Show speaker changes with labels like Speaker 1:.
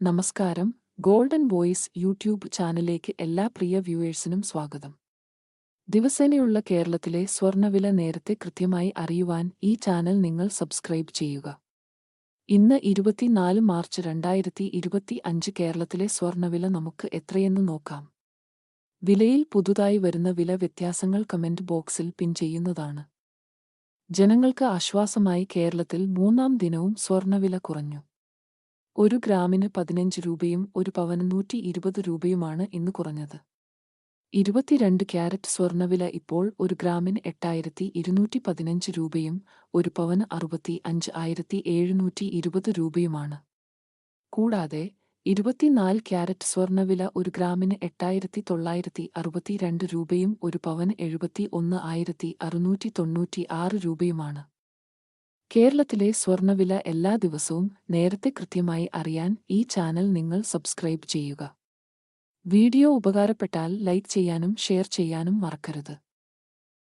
Speaker 1: നമസ്കാരം. Golden voice YouTube ചാനലിലേക്ക് എല്ലാ പ്രിയ വ്യൂവേഴ്സിനും സ്വാഗതം. ദിവസേനയുള്ള കേരളത്തിലെ സ്വർണ്ണവില നേരത്തെ കൃത്യമായി അറിയുവാൻ ഈ ചാനൽ നിങ്ങൾ സബ്സ്ക്രൈബ് ചെയ്യുക. ഇന്ന് 24 മാർച്ച് 2025 കേരളത്തിലെ സ്വർണ്ണവില നമുക്ക് എത്രയെന്ന് നോക്കാം. വിലയിൽ പുതുതായി വരുന്ന വില വ്യത്യാസങ്ങൾ കമന്റ് ബോക്സിൽ പിൻ ചെയ്യുന്നതാണ്. ജനങ്ങൾക്ക് ആശ്വാസമായി കേരളത്തിൽ മൂന്നാം ദിനവും സ്വർണ്ണവില കുറഞ്ഞു. 1 ഗ്രാമിന് 15 രൂപയും 1 പവന് 120 രൂപയുമാണ് ഇന്ന് കുറഞ്ഞത്. 22 ക്യാരറ്റ് സ്വർണ്ണവില ഇപ്പോൾ 1 ഗ്രാമിന് 8,215 രൂപയും 1 പവന് 65,720 രൂപയുമാണ്. കൂടാതെ 24 ക്യാരറ്റ് സ്വർണ്ണവില 1 ഗ്രാമിന് 8,962 രൂപയും 1 പവന് 71,696 രൂപയുമാണ്. കേരളത്തിലെ സ്വർണ്ണവില എല്ലാ ദിവസവും നേരത്തെ കൃത്യമായി അറിയാൻ ഈ ചാനൽ നിങ്ങൾ സബ്സ്ക്രൈബ് ചെയ്യുക. വീഡിയോ ഉപകാരപ്പെട്ടാൽ ലൈക്ക് ചെയ്യാനും ഷെയർ ചെയ്യാനും മറക്കരുത്.